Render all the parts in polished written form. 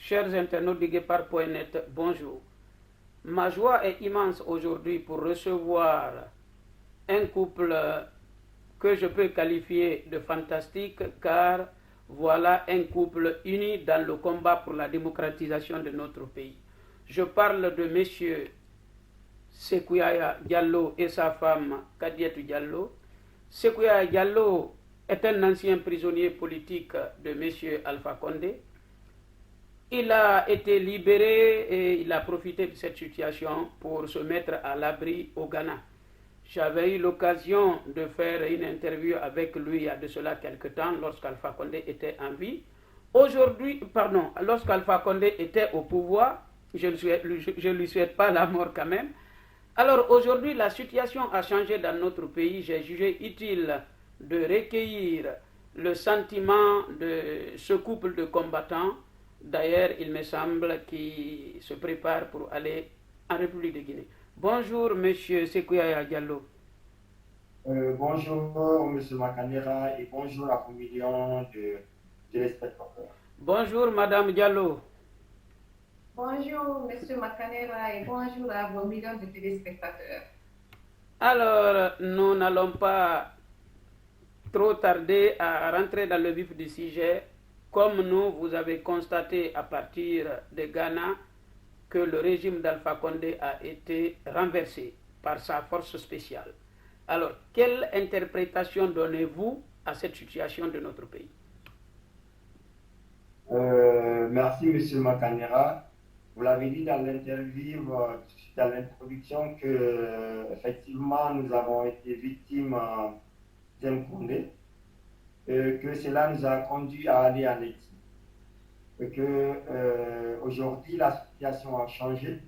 Chers internautes de Guépard.net, bonjour. Ma joie est immense aujourd'hui pour recevoir un couple que je peux qualifier de fantastique car voilà un couple uni dans le combat pour la démocratisation de notre pays. Je parle de messieurs Sekouyaya Diallo et sa femme Kadiatou Diallo. Sekouyaya Diallo est un ancien prisonnier politique de monsieur Alpha Condé. Il a été libéré et il a profité de cette situation pour se mettre à l'abri au Ghana. J'avais eu l'occasion de faire une interview avec lui il y a de cela quelque temps lorsqu'Alpha Condé était en vie. Aujourd'hui, lorsqu'Alpha Condé était au pouvoir, je ne lui souhaite pas la mort quand même. Alors aujourd'hui, la situation a changé dans notre pays. J'ai jugé utile de recueillir le sentiment de ce couple de combattants. D'ailleurs, il me semble qu'ils se préparent pour aller en République de Guinée. Bonjour, monsieur Sekouyaya Diallo. Bonjour, monsieur Makanera, et bonjour à vos millions de téléspectateurs. Bonjour, madame Diallo. Bonjour, monsieur Makanera, et bonjour à vos millions de téléspectateurs. Alors, nous n'allons pas trop tarder à rentrer dans le vif du sujet. Comme nous, vous avez constaté à partir de Ghana que le régime d'Alpha Condé a été renversé par sa force spéciale. Alors, quelle interprétation donnez-vous à cette situation de notre pays? Merci, monsieur Makanera. Vous l'avez dit dans l'interview, dans l'introduction, que effectivement nous avons été victimes d'un Condé, que cela nous a conduit à aller en exil. Et que aujourd'hui la situation a changé.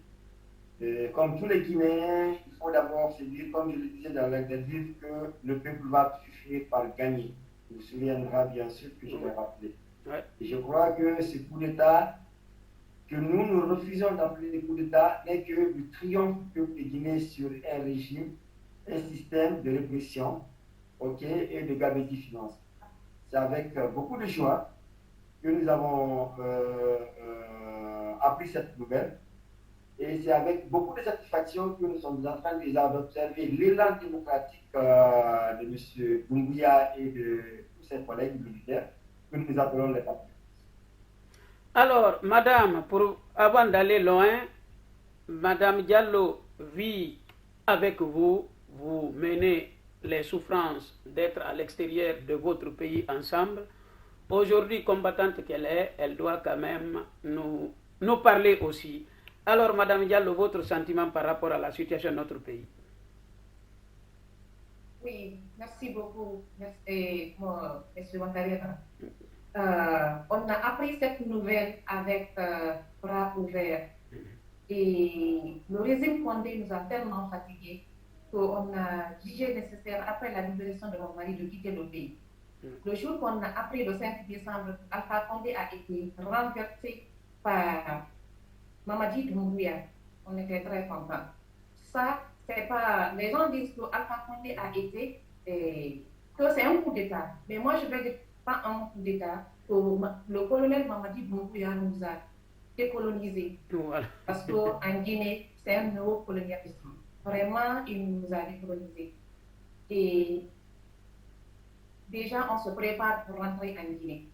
Comme tous les Guinéens, il faut d'abord se dire, comme je le disais dans l'interview, que le peuple va finir par gagner. Il vous souviendra bien sûr que je l'ai rappelé. Ouais. Et je crois que ce coup d'État, que nous refusons d'appeler le coup d'État, n'est que le triomphe du peuple guinéen sur un régime, un système de répression, et de gabegie financière. C'est avec beaucoup de joie que nous avons appris cette nouvelle. Et c'est avec beaucoup de satisfaction que nous sommes en train d'observer l'élan démocratique de M. Doumbouya et de tous ses collègues militaires que nous appelons les patriotes. Alors, madame, avant d'aller loin, madame Diallo vit avec vous, vous menez les souffrances d'être à l'extérieur de votre pays ensemble. Aujourd'hui, combattante qu'elle est, elle doit quand même nous parler aussi. Alors, madame Diallo, votre sentiment par rapport à la situation de notre pays? Oui, merci beaucoup, merci, monsieur Makanera. On a appris cette nouvelle avec bras ouverts. Et le régime Condé nous a tellement fatigués qu'on a jugé nécessaire, après la libération de mon mari, de quitter le pays. Le jour qu'on a appris, le 5 décembre, Alpha Condé a été renversé par Mamadi Doumbouya. On était très contents. Ça, c'est pas. Les gens disent que Alpha Condé a été. Que c'est un coup d'État. Mais moi, je vais dire pas un coup d'État. Que le colonel Mamadi Doumbouya nous a décolonisés. Voilà. Parce qu'en Guinée, c'est un néocolonialisme. Vraiment, il nous a décolonisés. Et déjà, on se prépare pour rentrer en Guinée.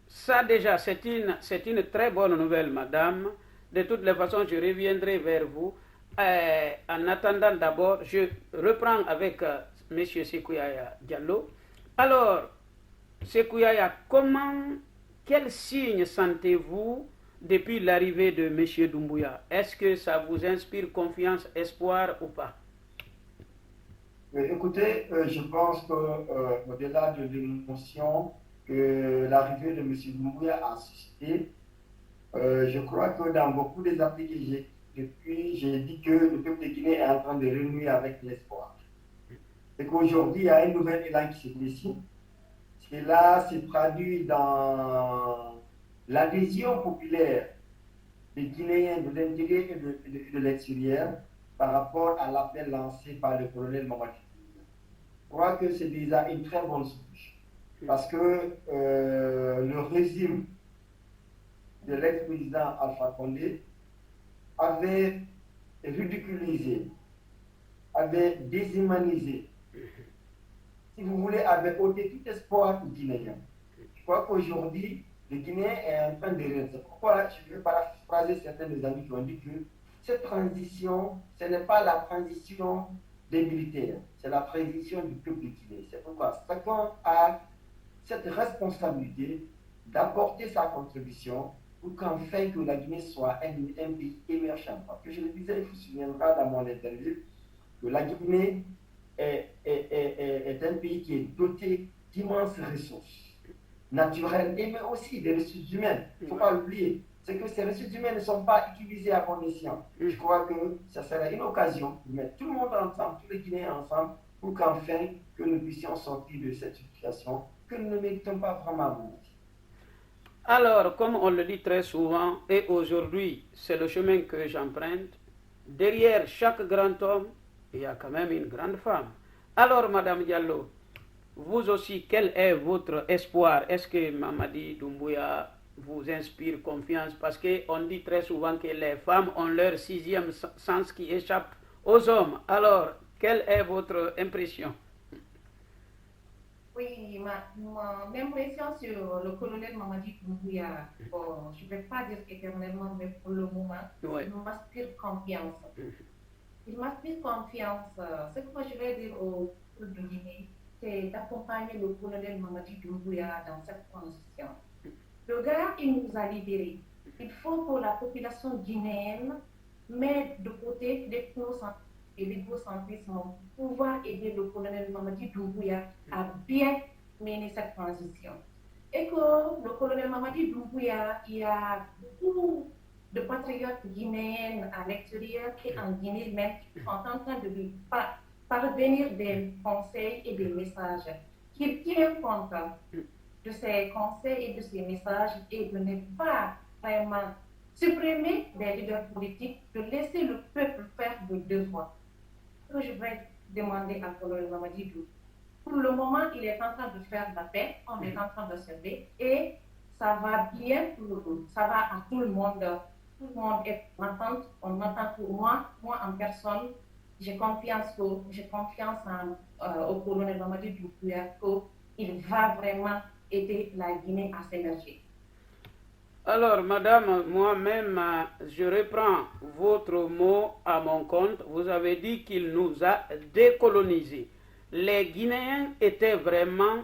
Ça déjà, c'est une très bonne nouvelle, madame. De toutes les façons, je reviendrai vers vous. En attendant d'abord, je reprends avec M. Sekouyaya Diallo. Alors, Sekouyaya, quel signe sentez-vous depuis l'arrivée de M. Doumbouya? Est-ce que ça vous inspire confiance, espoir ou pas? Écoutez, je pense qu'au-delà de l'émotion que l'arrivée de M. Doumbouya a suscité, je crois que dans beaucoup des articles que j'ai dit que le peuple guinéen est en train de renouer avec l'espoir. Et qu'aujourd'hui, il y a un nouvel élan qui se dessine. Cela se traduit dans l'adhésion populaire des Guinéens de l'intérieur et de l'extérieur par rapport à l'appel lancé par le colonel Mamadi. Je crois que c'est déjà une très bonne chose. Parce que le régime de l'ex-président Alpha Condé avait ridiculisé, avait déshumanisé, si vous voulez, avait ôté tout espoir aux Guinéens. Je crois qu'aujourd'hui, le Guinéen est en train de rire. C'est pourquoi je vais paraphraser certains des amis qui ont dit que cette transition, ce n'est pas la transition des militaires, c'est la transition du peuple guinéen. C'est pourquoi chacun a cette responsabilité d'apporter sa contribution pour qu'enfin que la Guinée soit un pays émergent. Parce que je le disais, il vous souviendra dans mon interview que la Guinée est un pays qui est doté d'immenses ressources naturelles, mais aussi des ressources humaines. Il ne faut pas l'oublier. C'est que ces ressources humaines ne sont pas utilisées à bon escient. Je crois que ça serait une occasion de mettre tout le monde ensemble, tous les Guinéens ensemble, pour qu'enfin que nous puissions sortir de cette situation que nous ne méritons pas vraiment. Alors, comme on le dit très souvent, et aujourd'hui, c'est le chemin que j'emprunte, derrière chaque grand homme, il y a quand même une grande femme. Alors, Madame Diallo, vous aussi, quel est votre espoir? Est-ce que Mamadi Doumbouya vous inspire confiance? Parce qu'on dit très souvent que les femmes ont leur sixième sens qui échappe aux hommes. Alors, quelle est votre impression? Oui, mon impression sur le colonel Mamadi Doumbouya, bon, je ne vais pas dire éternellement, mais pour le moment, Oui. il m'inspire confiance. Il m'inspire confiance. Ce que moi je vais dire au peuple de Guinée, c'est d'accompagner le colonel Mamadi Doumbouya dans cette transition. Le gars, il nous a libérés. Il faut que la population guinéenne mette de côté l'ethnocentrisme et l'égocentrisme pour pouvoir aider le colonel Mamadi Doumbouya à bien mener cette transition. Et que le colonel Mamadi Doumbouya, il y a beaucoup de patriotes guinéens à l'extérieur et en Guinée même qui sont en train de lui parvenir des conseils et des messages. Qu'il tient compte de ces conseils et de ces messages et de ne pas vraiment supprimer les leaders politiques, de laisser le peuple faire le devoir. Ce que je vais demander à Colonel Mamadi Doumbouya. Pour le moment, il est en train de faire la paix, on est en train de s'aider et ça va bien pour nous, ça va à tout le monde. Tout le monde est content, on entend pour moi en personne, j'ai confiance au colonel Mamadi Doumbouya qu'il va vraiment aider la Guinée à s'émerger. Alors, madame, moi-même, je reprends votre mot à mon compte. Vous avez dit qu'il nous a décolonisés. Les Guinéens étaient vraiment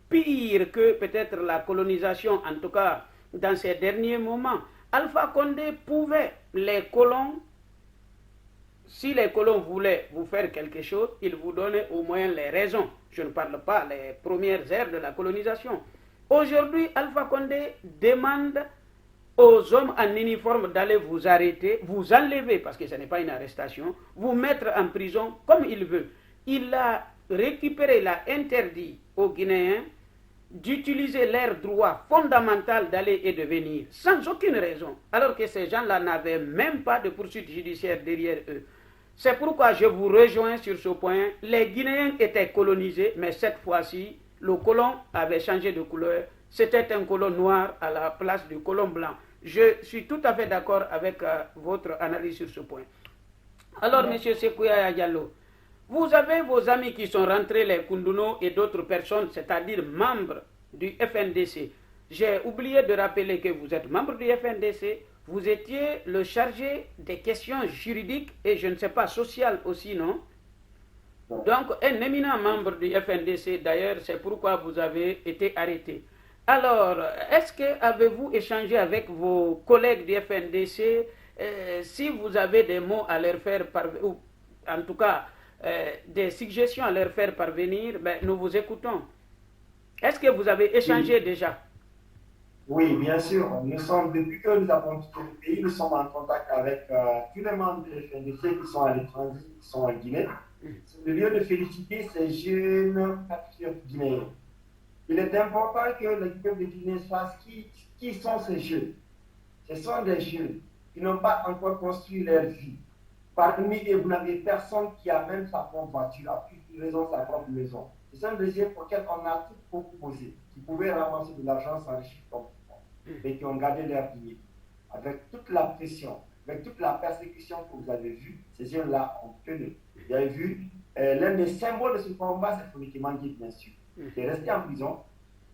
pire que peut-être la colonisation, en tout cas dans ces derniers moments. Alpha Condé pouvait, les colons, si les colons voulaient vous faire quelque chose, ils vous donnaient au moins les raisons. Je ne parle pas des premières ères de la colonisation. Aujourd'hui, Alpha Condé demande aux hommes en uniforme d'aller vous arrêter, vous enlever, parce que ce n'est pas une arrestation, vous mettre en prison comme il veut. Il a récupéré, il a interdit aux Guinéens d'utiliser leur droit fondamental d'aller et de venir, sans aucune raison, alors que ces gens-là n'avaient même pas de poursuite judiciaire derrière eux. C'est pourquoi je vous rejoins sur ce point. Les Guinéens étaient colonisés, mais cette fois-ci, le colon avait changé de couleur. C'était un colon noir à la place du colon blanc. Je suis tout à fait d'accord avec votre analyse sur ce point. Alors, M. Sekouya Diallo, vous avez vos amis qui sont rentrés, les Koundouno et d'autres personnes, c'est-à-dire membres du FNDC. J'ai oublié de rappeler que vous êtes membre du FNDC, vous étiez le chargé des questions juridiques et je ne sais pas, sociales aussi, non? Donc, un éminent membre du FNDC, d'ailleurs, c'est pourquoi vous avez été arrêté. Alors, est-ce que avez-vous échangé avec vos collègues du FNDC si vous avez des mots à leur faire parvenir, ou en tout cas des suggestions à leur faire parvenir, ben, nous vous écoutons. Est-ce que vous avez échangé déjà? Oui, bien sûr. Depuis que nous avons quitté le pays, nous sommes en contact avec tous les membres du FNDC qui sont à l'étranger, qui sont en Guinée. C'est le lieu de féliciter ces jeunes patriotes guinéens. Il est important que le peuple de Guinée sache qui sont ces jeunes. Ce sont des jeunes qui n'ont pas encore construit leur vie. Parmi eux, vous n'avez personne qui a même sa propre voiture, a plus de raison sa propre maison. Ce sont des jeunes auxquels on a tout proposé, qui pouvaient ramasser de l'argent, s'enrichir comme ça. et qui ont gardé leur dignité. Avec toute la pression, avec toute la persécution que vous avez vue, ces jeunes-là ont tenu. Vous avez vu, l'un des symboles de ce combat, c'est Foni Kimangui, bien sûr, qui est resté en prison.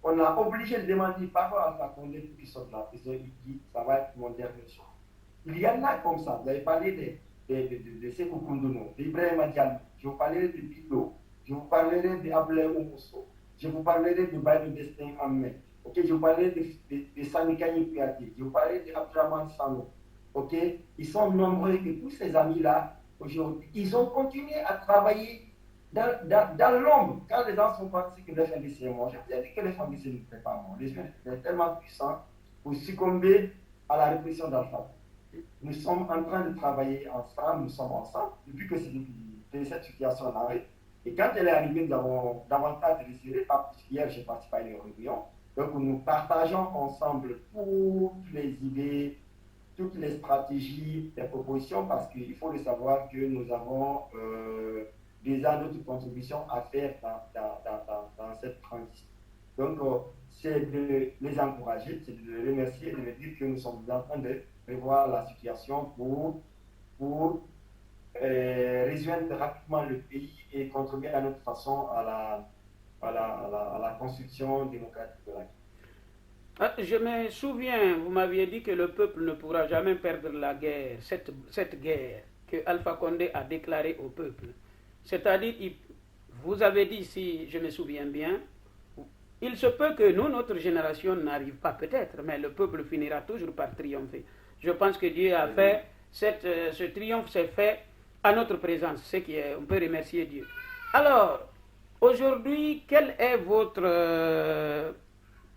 On a obligé de demander pardon à Alpha Condé pour qu'il sorte de la prison. Il dit, ça va être mon dernier choix. Il y en a comme ça. Vous avez parlé de Sekou Koundono, d'Ibrahim Diallo, je vous parlerai de Bilo, je vous parlerai d'Ablé Oumosso, je vous parlerai de Baye de Destin en mai. Ok, je vous parlerai de Sanikani Kouyaté, je vous parlerai d'Abdraman Sano. Ok, ils sont nombreux et tous ces amis-là, aujourd'hui, ils ont continué à travailler dans l'ombre. Quand les gens sont partis que les FNDC est mort, je vous ai dit que les FNDC ne pouvaient pas mort. Les gens étaient tellement puissants pour succomber à la répression d'Alpha. Nous sommes en train de travailler ensemble, nous sommes ensemble, depuis que cette situation arrive. Et quand elle est arrivée, nous avons davantage resserré, pas plus qu'hier, j'ai participé à une réunion. Donc nous partageons ensemble toutes les idées, toutes les stratégies, les propositions, parce qu'il faut le savoir que nous avons déjà d'autres contributions à faire dans cette transition. Donc, c'est de les encourager, c'est de les remercier et de leur dire que nous sommes en train de revoir la situation pour résoudre rapidement le pays et contribuer à notre façon à la construction démocratique de la Guinée. Je me souviens, vous m'aviez dit que le peuple ne pourra jamais perdre la guerre, cette guerre que Alpha Condé a déclarée au peuple. C'est-à-dire, vous avez dit, si je me souviens bien, il se peut que nous, notre génération, n'arrive pas peut-être, mais le peuple finira toujours par triompher. Je pense que Dieu a fait, ce triomphe s'est fait à notre présence, ce qui est, on peut remercier Dieu. Alors, aujourd'hui, quelle est votre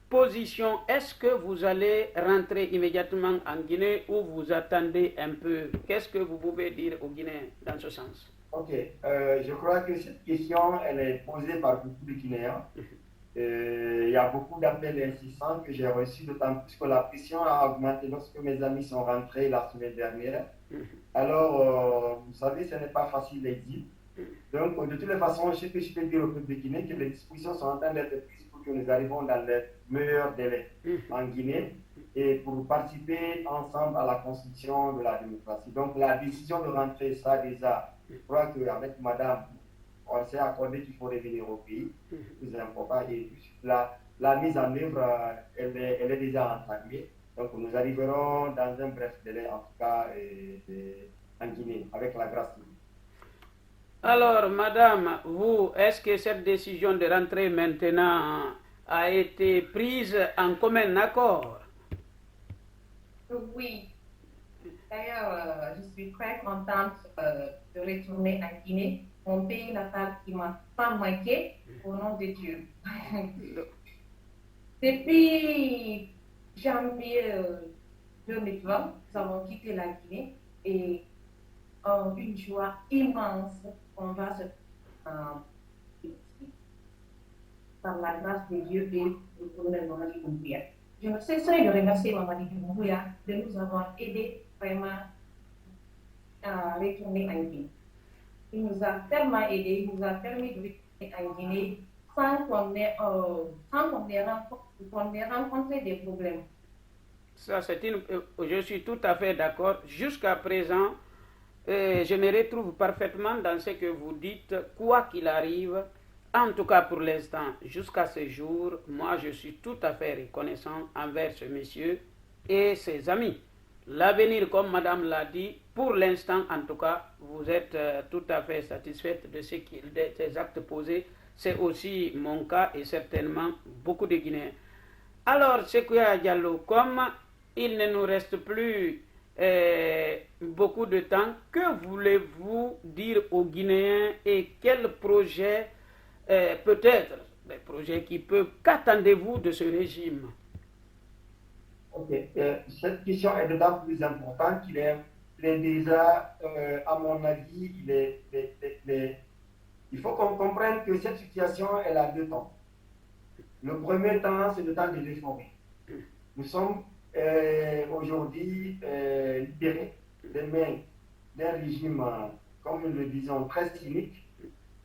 position? Est-ce que vous allez rentrer immédiatement en Guinée ou vous attendez un peu? Qu'est-ce que vous pouvez dire aux Guinéens dans ce sens? Ok, je crois que cette question, elle est posée par beaucoup de Guinéens. Il y a beaucoup d'appels insistants que j'ai reçus, d'autant plus que la pression a augmenté lorsque mes amis sont rentrés la semaine dernière. Alors, vous savez, ce n'est pas facile l'exil. Donc, de toutes les façons, ce que je peux dire au peuple de Guinée, que les dispositions sont en train d'être prises pour que nous arrivions dans les meilleurs délais en Guinée et pour participer ensemble à la construction de la démocratie. Donc, la décision de rentrer, ça déjà, je crois qu'avec madame, on s'est accordé qu'il faut revenir au pays, plus important, et la mise en œuvre, elle est déjà entamée. Donc nous arriverons dans un bref délai, en tout cas, en Guinée, avec la grâce de Dieu. Alors, madame, vous, est-ce que cette décision de rentrer maintenant a été prise en commun accord? Oui. D'ailleurs, je suis très contente de retourner en Guinée, mon pays natal qui m'a pas manqué, au nom de Dieu. Depuis janvier 2020, nous avons quitté la Guinée et une joie immense qu'on va se par la grâce de Dieu et le colonel Mamadi Doumbouya. Je ne cesserai de remercier Mamadi Doumbouya de nous avoir aidés vraiment à retourner en Guinée. Il nous a tellement aidés, il nous a permis de retourner en Guinée sans qu'on ait rencontré des problèmes. Ça, je suis tout à fait d'accord. Jusqu'à présent, je me retrouve parfaitement dans ce que vous dites, quoi qu'il arrive. En tout cas, pour l'instant, jusqu'à ce jour, moi, je suis tout à fait reconnaissant envers ce monsieur et ses amis. L'avenir, comme madame l'a dit, pour l'instant, en tout cas, vous êtes tout à fait satisfaite de ces actes posés. C'est aussi mon cas et certainement beaucoup de Guinéens. Alors, Sekouya Diallo, comme il ne nous reste plus beaucoup de temps, que voulez-vous dire aux Guinéens et quel projet, peut-être, des projets qui peuvent, qu'attendez-vous de ce régime? Ok, cette question est d'autant plus importante qu'il est déjà, à mon avis, il faut qu'on comprenne que cette situation, elle a deux temps. Le premier temps, c'est le temps de réformer. Nous sommes aujourd'hui libérés des mains d'un régime, comme nous le disons, très cynique,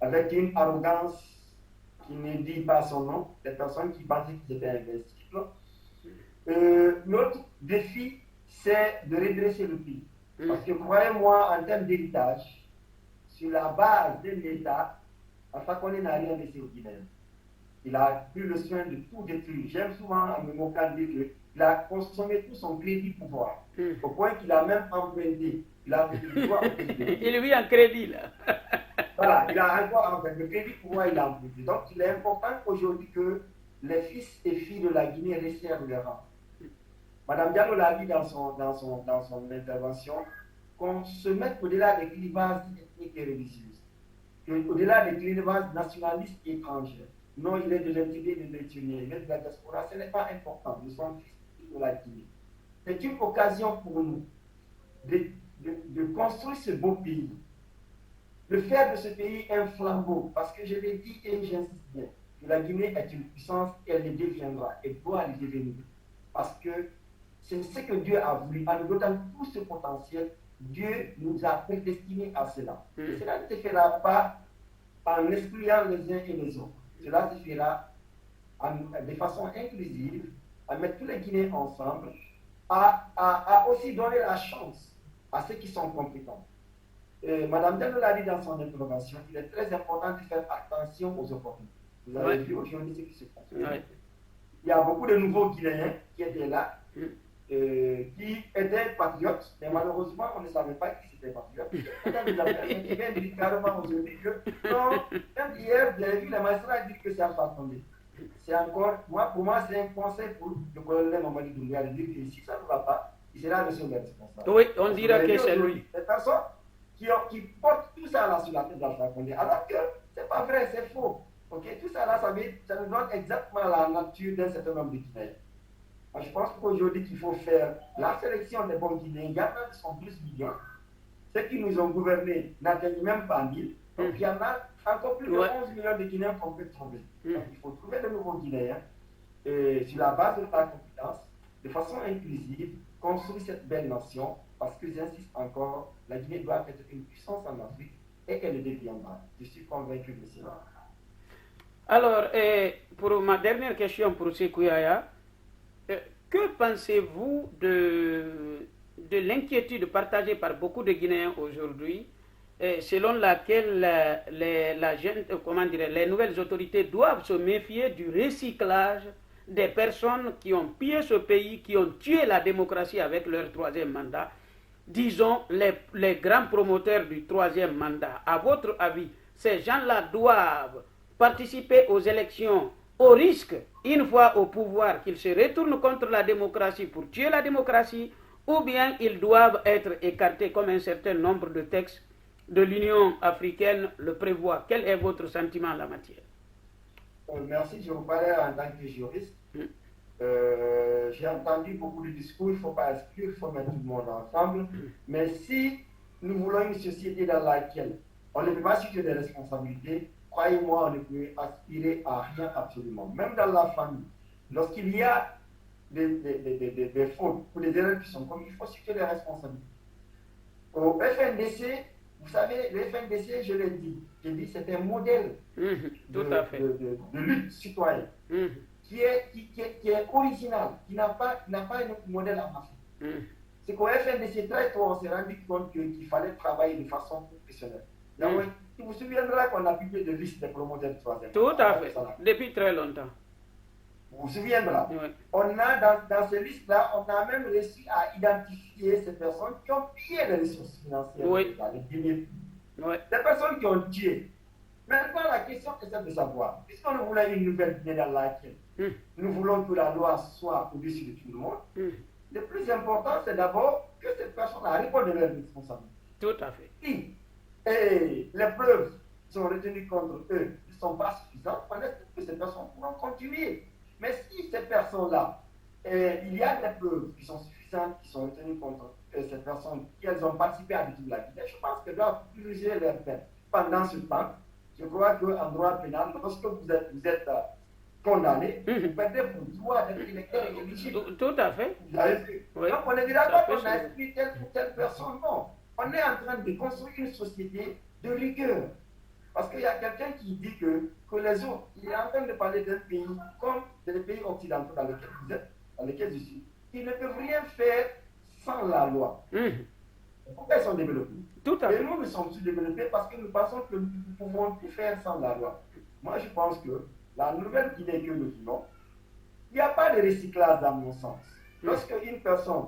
avec une arrogance qui ne dit pas son nom, des personnes qui pensaient qu'ils étaient invincibles. l'autre défi, c'est de redresser le pays. Parce que croyez-moi, en termes d'héritage, sur la base de l'État, Alpha Condé n'a rien laissé au Guinéen. Il a pris le soin de tout détruire. J'aime souvent à me moquer dire qu'il a consommé tout son crédit pouvoir. Au point qu'il a même emprunté. Il a il vit en crédit là. Voilà, il a encore emprunté. Le crédit pouvoir, il a emprunté. Donc il est important aujourd'hui que les fils et filles de la Guinée resserrent leur rang. Madame Diallo l'a dit dans son intervention, qu'on se mette au-delà des clivages ethniques et religieux, au-delà des clivages nationalistes et étrangers. Non, il est de l'intérêt de l'étudier, il est de la diaspora, ce n'est pas important, nous sommes fils de la Guinée. C'est une occasion pour nous de construire ce beau pays, de faire de ce pays un flambeau, parce que je l'ai dit et j'insiste bien, que la Guinée est une puissance, elle le deviendra, elle doit le devenir, parce que c'est ce que Dieu a voulu. En nous donnant tout ce potentiel, Dieu nous a prédestinés à cela. Et cela ne se fera pas en excluant les uns et les autres. Cela se fera de façon inclusive, à mettre tous les Guinéens ensemble, à aussi donner la chance à ceux qui sont compétents. Madame Diallo l'a dit dans son intervention, il est très important de faire attention aux opportunités. Vous avez vu aujourd'hui ce qui se passe. Il y a beaucoup de nouveaux Guinéens qui étaient là, qui étaient patriotes, mais malheureusement, on ne savait pas qui c'était patriote. Qui vient dire carrément aujourd'hui que non, même hier, vous avez vu les magistrats dire que c'est Alpha Condé. C'est encore, pour moi, c'est un conseil pour le colonel Mamadi Doumbouya de dire que si ça ne va pas, il sera le seul responsable. Oui, on dira que c'est lui. Les personnes qui portent tout ça là sur la tête d'Alpha Condé, alors que c'est pas vrai, c'est faux. Okay? Tout ça là, ça nous donne exactement la nature d'un certain nombre de Guinéens. Je pense qu'aujourd'hui, qu'il faut faire la sélection des bons Guinéens. Il y en a qui sont plus millions. Ceux qui nous ont gouvernés n'atteignent même pas 1000. Donc, il y en a encore plus de 11 millions de Guinéens qu'on peut trouver. Donc, il faut trouver de nouveaux Guinéens sur la base de la compétence, de façon inclusive, construire cette belle nation. Parce que, j'insiste encore, la Guinée doit être une puissance en Afrique et elle le deviendra. Je suis convaincu de cela. Alors, pour ma dernière question pour Sékouyaya, que pensez-vous de l'inquiétude partagée par beaucoup de Guinéens aujourd'hui, selon laquelle les nouvelles autorités doivent se méfier du recyclage des personnes qui ont pillé ce pays, qui ont tué la démocratie avec leur troisième mandat, disons les grands promoteurs du troisième mandat. À votre avis, ces gens-là doivent participer aux élections au risque, une fois au pouvoir, qu'ils se retournent contre la démocratie pour tuer la démocratie, ou bien ils doivent être écartés comme un certain nombre de textes de l'Union africaine le prévoient. Quel est votre sentiment en la matière? Merci, je vous parlais en tant que juriste. J'ai entendu beaucoup de discours, il ne faut pas exclure, il faut mettre tout le monde ensemble. Mais si nous voulons une société dans laquelle on ne peut pas situer des responsabilités, croyez-moi, on ne peut aspirer à rien absolument. Même dans la famille, lorsqu'il y a des fautes ou des erreurs qui sont commises, il faut situer les responsabilités. Au FNDC, vous savez, le FNDC, je l'ai dit, c'est un modèle de lutte citoyenne qui est original, qui n'a pas un modèle en Afrique. C'est qu'au FNDC, très tôt, on s'est rendu compte qu'il fallait travailler de façon professionnelle. Donc, tu vous souviendrez qu'on a publié des listes des promoteurs de troisième. Tout à fait, depuis très longtemps. Vous vous souviendrez, on a dans ces listes-là, on a même réussi à identifier ces personnes qui ont pillé les ressources financières, les Guinéens. Des personnes qui ont tué. Maintenant, la question est celle de savoir, puisqu'on voulait une nouvelle Guinée dans laquelle nous voulons que la loi soit au-dessus de tout le monde, le plus important, c'est d'abord que cette personne-là réponde de leurs responsabilités. Tout à fait. Si les preuves sont retenues contre eux ne sont pas suffisantes, on estime que ces personnes pourront continuer. Mais si ces personnes-là, il y a des preuves qui sont suffisantes, qui sont retenues contre ces personnes, qu'elles ont participé à détruire la Guinée, je pense qu'elles doivent purger leur peine. Pendant ce temps, je crois qu'en droit pénal, lorsque vous êtes condamné, vous perdez vos droits d'être électeur et éligible. Tout à fait. Vous avez vu. Donc on ne dira pas qu'on a exclu telle ou telle personne, non. On est en train de construire une société de rigueur. Parce qu'il y a quelqu'un qui dit que les autres, il est en train de parler d'un pays comme des pays occidentaux dans lesquels vous êtes, dans lesquels je suis, ils ne peuvent rien faire sans la loi. Pourquoi ils sont développés? Tout à fait. Et nous, nous sommes sous-développés parce que nous pensons que nous pouvons tout faire sans la loi. Moi, je pense que la nouvelle Guinée que nous vivons, il n'y a pas de recyclage dans mon sens. Lorsque une personne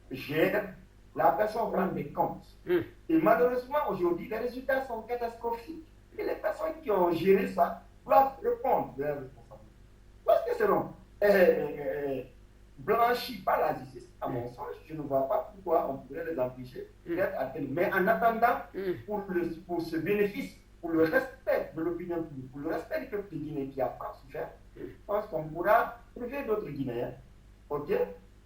gère, la personne rend des comptes. Et malheureusement, aujourd'hui, les résultats sont catastrophiques. Et les personnes qui ont géré ça doivent répondre de leurs responsabilités. Lorsque seront blanchis par la justice, à mon sens, je ne vois pas pourquoi on pourrait les empêcher d'être atteints. Mais en attendant, pour ce bénéfice, pour le respect de l'opinion publique, pour le respect du peuple guinéen qui a pas souffert, je pense qu'on pourra trouver d'autres Guinéens, ok,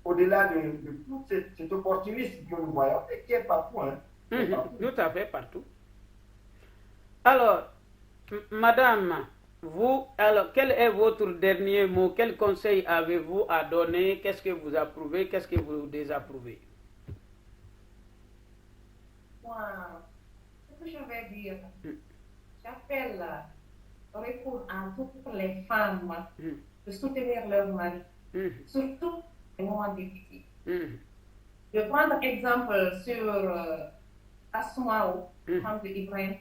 au-delà de toute cette opportunisme que nous voyons et qui est partout. Hein, tout à fait, partout. Alors, madame, vous, alors, quel est votre dernier mot? Quel conseil avez-vous à donner? Qu'est-ce que vous approuvez? Qu'est-ce que vous désapprouvez? Moi, ce que je vais dire, j'appelle recours à toutes les femmes de soutenir leur mari, surtout les moments difficiles. Je vais prendre exemple sur Asmao, femme de Ibrahim,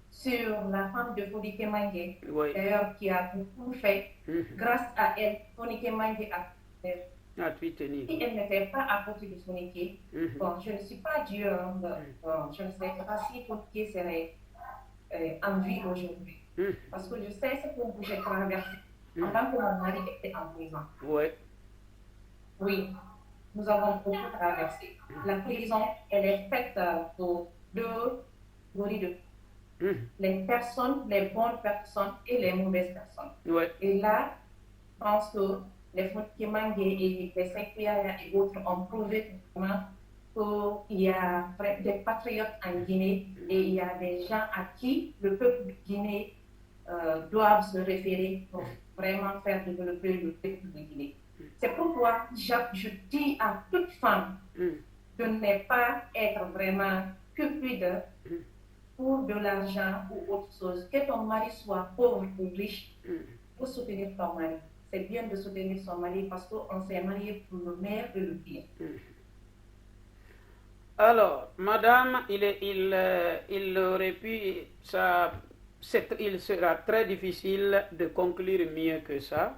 sur la femme de Fonike Mange, d'ailleurs qui a beaucoup fait. Grâce à elle, Fonike Mange a pu tenir. Si elle n'était pas à côté de Fonike, bon, je ne suis pas Dieu, je ne sais pas si Fonike serait en vie aujourd'hui. Parce que je sais ce que j'ai traversé pendant que mon mari était en prison. Oui, nous avons beaucoup traversé. La prison, elle est faite pour deux catégories de les personnes, les bonnes personnes et les mauvaises personnes. Et là, je pense que les Fonike et les Saint-Pierre et autres ont prouvé qu'il y a des patriotes en Guinée et il y a des gens à qui le peuple guinéen doivent se référer pour vraiment faire développer le peuple de Guinée. C'est pourquoi je dis à toute femme de ne pas être vraiment cupide pour de l'argent ou autre chose. Que ton mari soit pauvre ou riche, pour soutenir ton mari. C'est bien de soutenir son mari parce qu'on s'est marié pour le meilleur et le pire. Alors, madame, il aurait pu, il sera très difficile de conclure mieux que ça.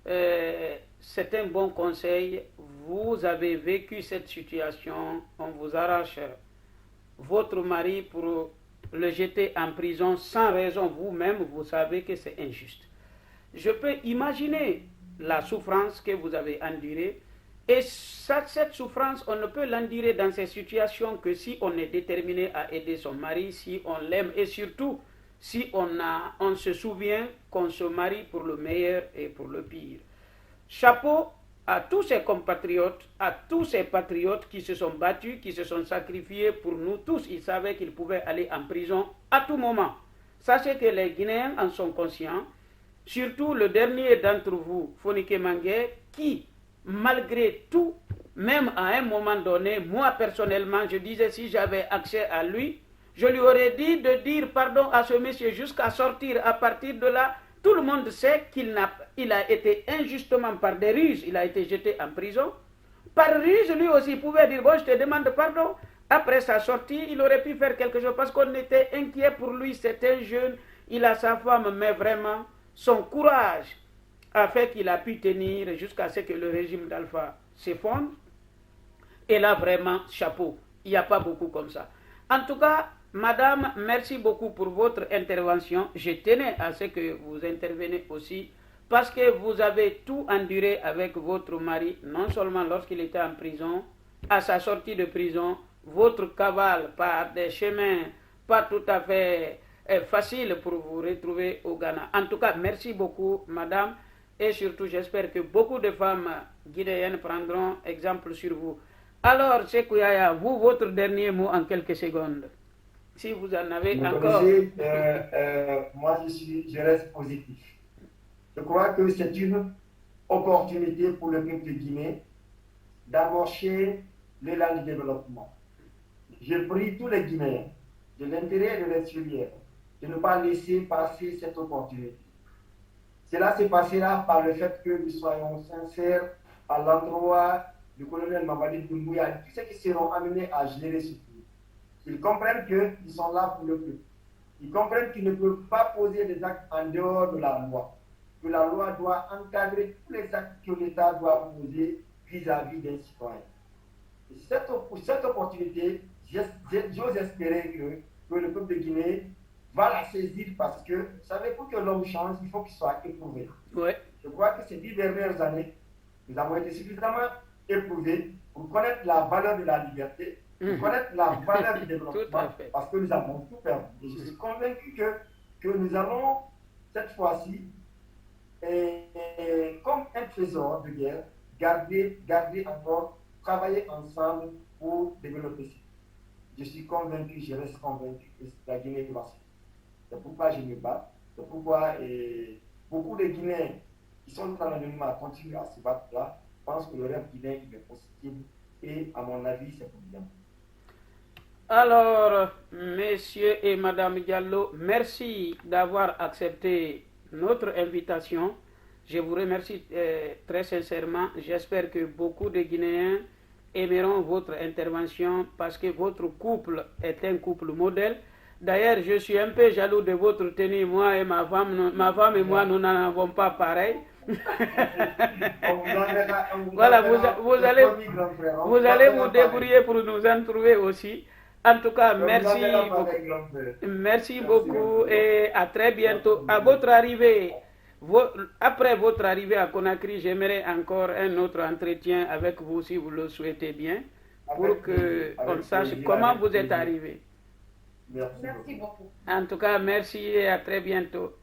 C'est un bon conseil. Vous avez vécu cette situation, on vous arrache votre mari pour le jeter en prison sans raison. Vous-même, vous savez que c'est injuste. Je peux imaginer la souffrance que vous avez endurée. Et cette souffrance, on ne peut l'endurer dans ces situations que si on est déterminé à aider son mari, si on l'aime et surtout si on se souvient qu'on se marie pour le meilleur et pour le pire. Chapeau à tous ces compatriotes, à tous ces patriotes qui se sont battus, qui se sont sacrifiés pour nous tous. Ils savaient qu'ils pouvaient aller en prison à tout moment. Sachez que les Guinéens en sont conscients, surtout le dernier d'entre vous, Fonike Mange, qui, malgré tout, même à un moment donné, moi personnellement, je disais si j'avais accès à lui, je lui aurais dit de dire pardon à ce monsieur jusqu'à sortir. À partir de là, tout le monde sait qu'il a été injustement par des ruses, il a été jeté en prison. Par ruse, lui aussi pouvait dire bon, je te demande pardon. Après sa sortie, il aurait pu faire quelque chose parce qu'on était inquiet pour lui. C'est un jeune, il a sa femme, mais vraiment, son courage a fait qu'il a pu tenir jusqu'à ce que le régime d'Alpha s'effondre. Et là, vraiment, chapeau. Il n'y a pas beaucoup comme ça. En tout cas, madame, merci beaucoup pour votre intervention. Je tenais à ce que vous intervenez aussi parce que vous avez tout enduré avec votre mari, non seulement lorsqu'il était en prison, à sa sortie de prison, votre cavale par des chemins pas tout à fait faciles pour vous retrouver au Ghana. En tout cas, merci beaucoup, madame. Et surtout, j'espère que beaucoup de femmes guinéennes prendront exemple sur vous. Alors, Sékou Yaya, vous, votre dernier mot en quelques secondes. Si vous en avez encore. Moi, je reste positif. Je crois que c'est une opportunité pour le peuple guinéen d'amorcer l'élan du développement. Je prie tous les Guinéens, de l'intérieur et de l'extérieur, de ne pas laisser passer cette opportunité. Cela se passera par le fait que nous soyons sincères à l'endroit du colonel Mamadi Doumbouya, tous ceux qui seront amenés à gérer ce pays. Ils comprennent qu'ils sont là pour le peuple. Ils comprennent qu'ils ne peuvent pas poser des actes en dehors de la loi. Que la loi doit encadrer tous les actes que l'État doit poser vis-à-vis des citoyens. Et cette opportunité, j'ose espérer que le peuple de Guinée va la saisir parce que, vous savez, pour que l'homme change, il faut qu'il soit éprouvé. Ouais. Je crois que ces 10 dernières années, nous avons été suffisamment éprouvés pour connaître la valeur de la liberté, pour connaître la valeur du développement, parce que nous avons tout perdu. Et je suis convaincu que nous allons, cette fois-ci, comme un trésor de guerre, garder encore, travailler ensemble pour développer ça. Je suis convaincu, je reste convaincu que la Guinée doit se faire. C'est pourquoi je me bats, c'est pourquoi beaucoup de Guinéens qui sont dans l'anonymat continuent à se battre là. Je pense que le rêve guinéen il est possible et à mon avis c'est pour bien. Alors, messieurs et madame Diallo, merci d'avoir accepté notre invitation. Je vous remercie très sincèrement. J'espère que beaucoup de Guinéens aimeront votre intervention parce que votre couple est un couple modèle. D'ailleurs, je suis un peu jaloux de votre tenue. Moi et ma femme et moi, nous n'en avons pas pareil. Voilà, vous allez vous débrouiller pour nous en trouver aussi. En tout cas, merci beaucoup et à très bientôt. À votre arrivée, après votre arrivée à Conakry, j'aimerais encore un autre entretien avec vous si vous le souhaitez bien, pour qu'on sache comment vous êtes arrivé. Merci beaucoup. En tout cas, merci et à très bientôt.